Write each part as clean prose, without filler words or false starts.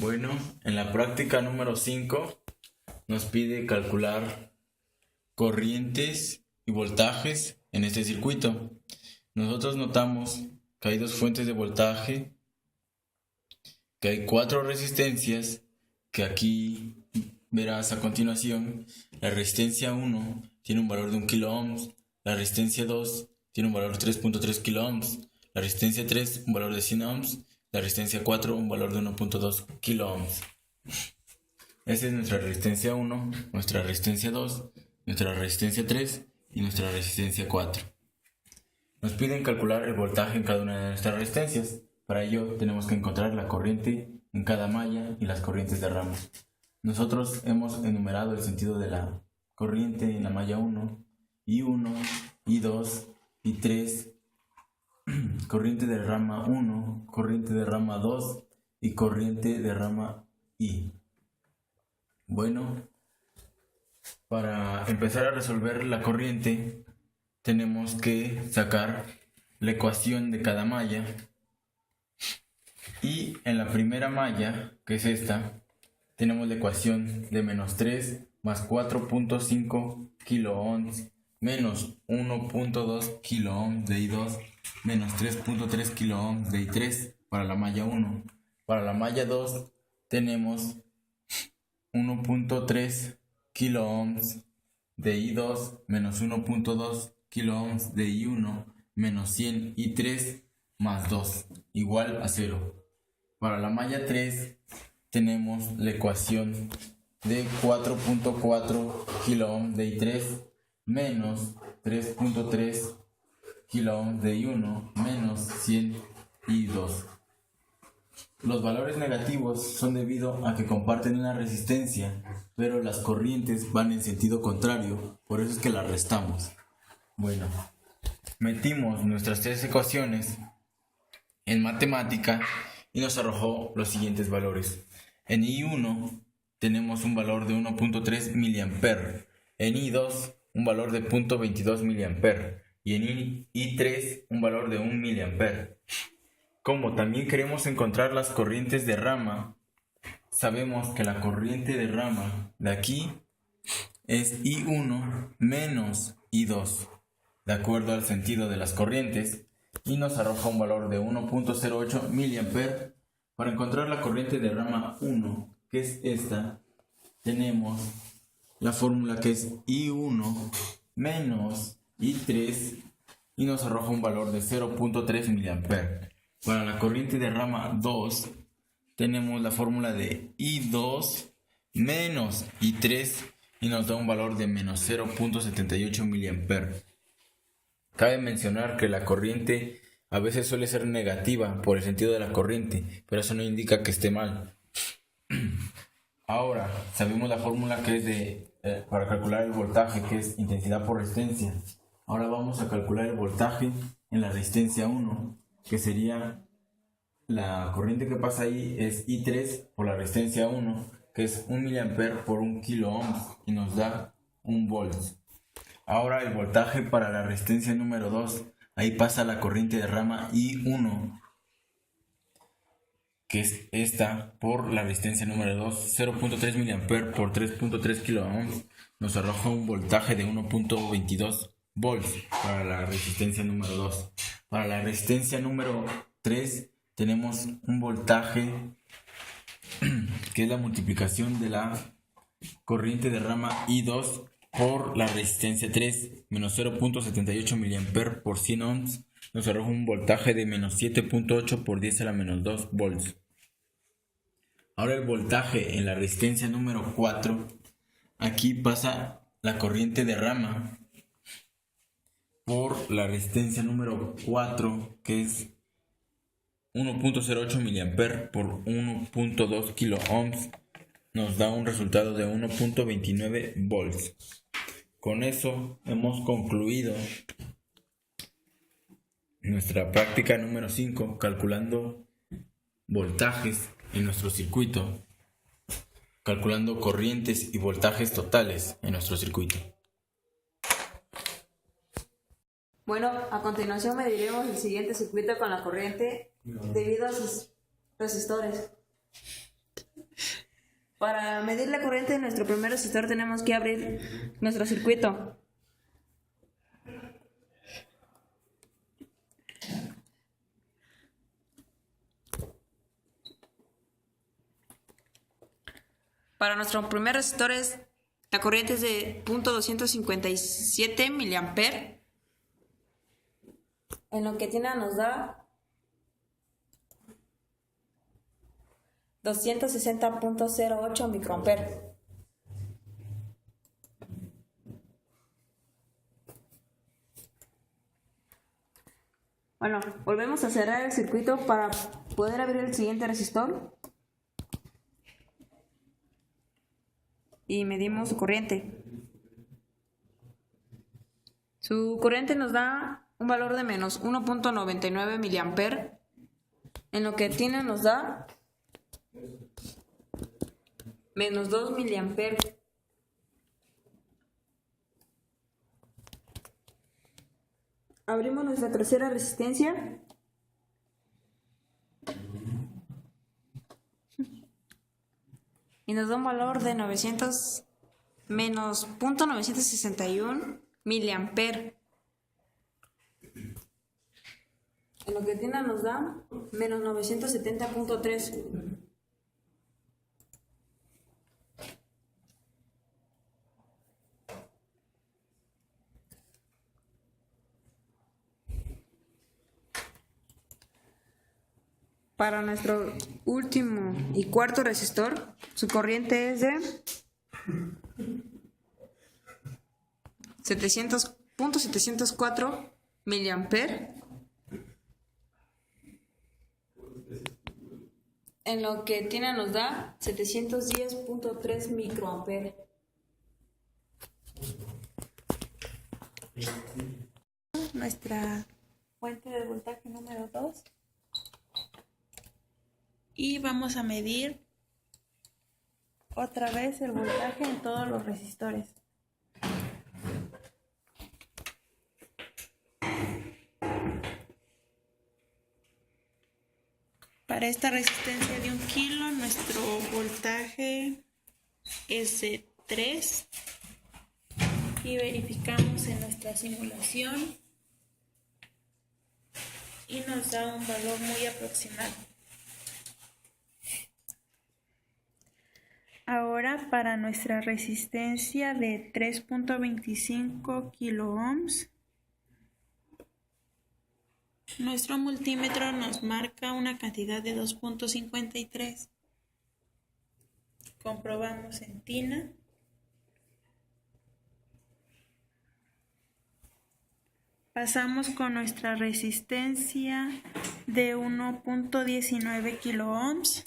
Bueno, en la práctica número 5 nos pide calcular corrientes y voltajes en este circuito. Nosotros notamos que hay dos fuentes de voltaje, que hay 4 resistencias, que aquí verás a continuación. La resistencia 1 tiene un valor de 1 kΩ, la resistencia 2 tiene un valor de 3.3 kΩ, la resistencia 3 un valor de 100 ohms, la resistencia 4 un valor de 1.2 kΩ. Esa es nuestra resistencia 1, nuestra resistencia 2, nuestra resistencia 3 y nuestra resistencia 4. Nos piden calcular el voltaje en cada una de nuestras resistencias. Para ello tenemos que encontrar la corriente en cada malla y las corrientes de rama. Nosotros hemos enumerado el sentido de la corriente en la malla 1, I1, I2, I3, corriente de rama 1, corriente de rama 2 y corriente de rama I. Bueno, para empezar a resolver la corriente tenemos que sacar la ecuación de cada malla, y en la primera malla, que es esta, tenemos la ecuación de menos 3 más 4.5 kiloohms menos 1.2 kiloohms de I2 menos 3.3 kiloohms de I3 para la malla 1. Para la malla 2 tenemos 1.3 kiloohms de I2 menos 1.2 kiloohms de I1 menos 100 I3 más 2 igual a 0. Para la malla 3 tenemos la ecuación de 4.4 kiloohms de I3 menos 3.3 kiloohms de I1 menos 100 I2. Los valores negativos son debido a que comparten una resistencia, pero las corrientes van en sentido contrario, por eso es que las restamos. Bueno, metimos nuestras tres ecuaciones en matemática y nos arrojó los siguientes valores. En I1 tenemos un valor de 1.3 mA, en I2 un valor de 0.22 mA y en I3 un valor de 1 mA. Como también queremos encontrar las corrientes de rama, sabemos que la corriente de rama de aquí es I1 menos I2, de acuerdo al sentido de las corrientes, y nos arroja un valor de 1.08 mA. Para encontrar la corriente de rama 1, que es esta, tenemos la fórmula que es I1 menos I3 y nos arroja un valor de 0.3 mA. Para la corriente de rama 2 tenemos la fórmula de I2 menos I3 y nos da un valor de menos 0.78 mA. Cabe mencionar que la corriente a veces suele ser negativa por el sentido de la corriente, pero eso no indica que esté mal. Ahora sabemos la fórmula que es para calcular el voltaje, que es intensidad por resistencia. Ahora vamos a calcular el voltaje en la resistencia 1, que sería la corriente que pasa ahí es I3 por la resistencia 1, que es 1 mA por 1 kiloohms y nos da 1 volt. Ahora el voltaje para la resistencia número 2, ahí pasa la corriente de rama I1, que es esta, por la resistencia número 2, 0.3 mA por 3.3 kiloohms, nos arroja un voltaje de 1.22 volts para la resistencia número 2. Para la resistencia número 3 tenemos un voltaje que es la multiplicación de la corriente de rama I2 por la resistencia 3, menos 0.78 mA por 100 ohms, nos arroja un voltaje de menos 7.8 por 10 a la menos 2 volts. Ahora el voltaje en la resistencia número 4, aquí pasa la corriente de rama por la resistencia número 4, que es 1.08 mA por 1.2 kiloohms, nos da un resultado de 1.29 volts. Con eso hemos concluido nuestra práctica número 5, calculando voltajes en nuestro circuito, calculando corrientes y voltajes totales en nuestro circuito. Bueno, a continuación mediremos el siguiente circuito con la corriente debido a sus resistores. Para medir la corriente de nuestro primer resistor tenemos que abrir nuestro circuito. Para nuestro primer resistor la corriente es de 0.257 mA. En lo que tiene nos da 260.08 microamperes. Bueno, volvemos a cerrar el circuito para poder abrir el siguiente resistor. Y medimos su corriente. Su corriente nos da un valor de menos 1.99 mA. En lo que tiene nos da menos 2 mA. Abrimos nuestra tercera resistencia. Y nos da un valor de menos 0.961 mA. En lo que tiene nos da menos 970.3. Para nuestro último y cuarto resistor, su corriente es de 700.704 mA. En lo que tiene nos da 710.3 microamperes. Nuestra fuente de voltaje número 2. Y vamos a medir otra vez el voltaje en todos los resistores. Para esta resistencia de 1 kilo, nuestro voltaje es de 3. Y verificamos en nuestra simulación y nos da un valor muy aproximado. Ahora para nuestra resistencia de 3.25 kiloohms, nuestro multímetro nos marca una cantidad de 2.53. Comprobamos en tina. Pasamos con nuestra resistencia de 1.19 kiloohms.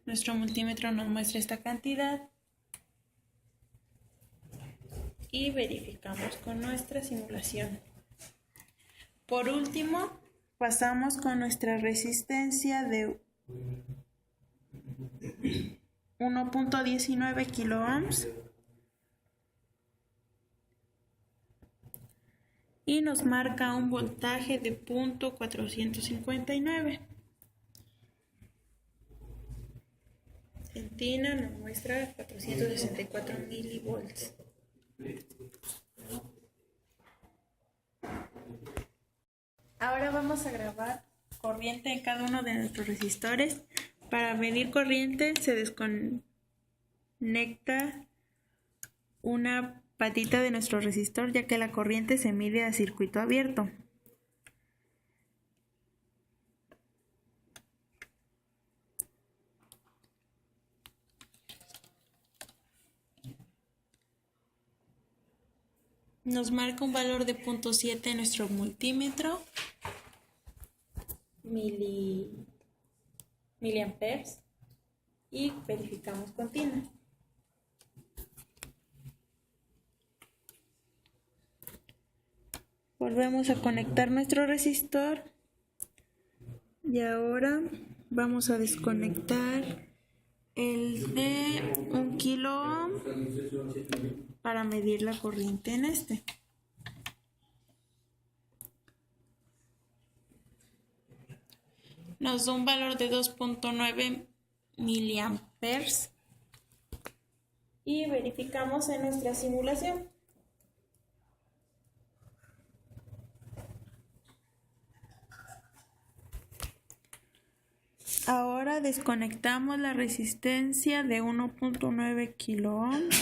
Nuestro multímetro nos muestra esta cantidad y verificamos con nuestra simulación. Por último, pasamos con nuestra resistencia de 1.19 kiloohms y nos marca un voltaje de 0.459. En tina nos muestra 464 milivolts. Ahora vamos a grabar corriente en cada uno de nuestros resistores. Para medir corriente se desconecta una patita de nuestro resistor, ya que la corriente se mide a circuito abierto. Nos marca un valor de 0.7 en nuestro multímetro, miliamperes, y verificamos con tina. Volvemos a conectar nuestro resistor y ahora vamos a desconectar el de 1 kiloohm para medir la corriente en este. Nos da un valor de 2.9 miliamperes. Y verificamos en nuestra simulación. Ahora desconectamos la resistencia de 1.9 kiloohms.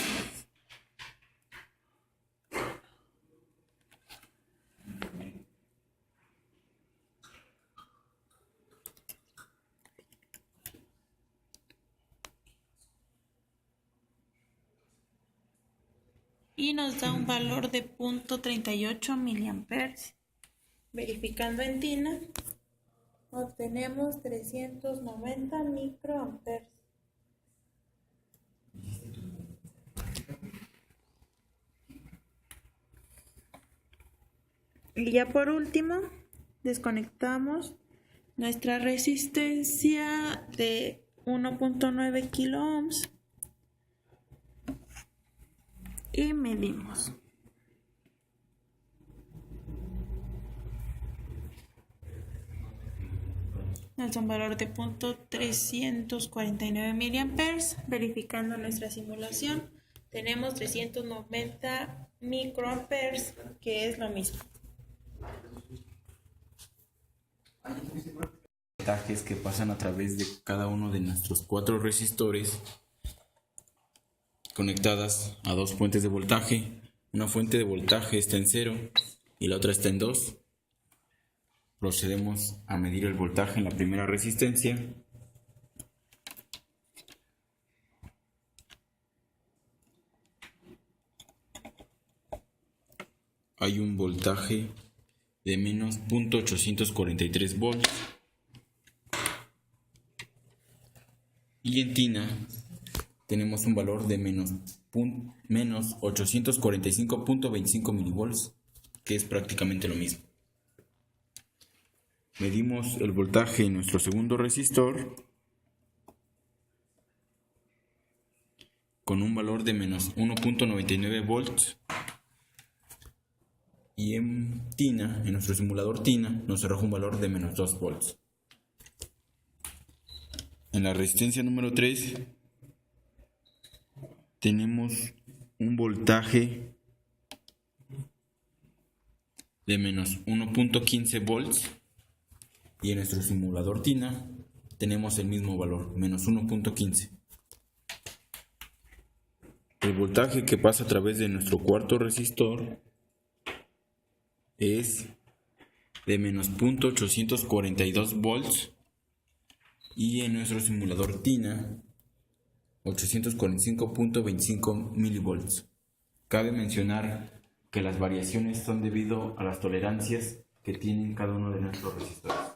Y nos da un valor de 0.38 miliamperes. Verificando en tina, obtenemos 390 microamperes. Y ya por último, desconectamos nuestra resistencia de 1.9 kiloohms y medimos. Nos da un valor de 0.349 miliamperes. Verificando nuestra simulación, tenemos 390 microamperes, que es lo mismo. Voltajes que pasan a través de cada uno de nuestros 4 resistores conectadas a 2 fuentes de voltaje. Una fuente de voltaje está en 0 y la otra está en 2. Procedemos a medir el voltaje en la primera resistencia. Hay un voltaje de menos 0.843 volts. Y en tina tenemos un valor de menos 845.25 milivolts, que es prácticamente lo mismo. Medimos el voltaje en nuestro segundo resistor con un valor de menos 1.99 volts. Y en tina, en nuestro simulador tina, nos arroja un valor de menos 2 volts. En la resistencia número 3 tenemos un voltaje de menos 1.15 volts y en nuestro simulador tina tenemos el mismo valor, menos 1.15. El voltaje que pasa a través de nuestro cuarto resistor es de menos 0.842 volts y en nuestro simulador tina 845.25 milivolts. Cabe mencionar que las variaciones son debido a las tolerancias que tienen cada uno de nuestros resistores.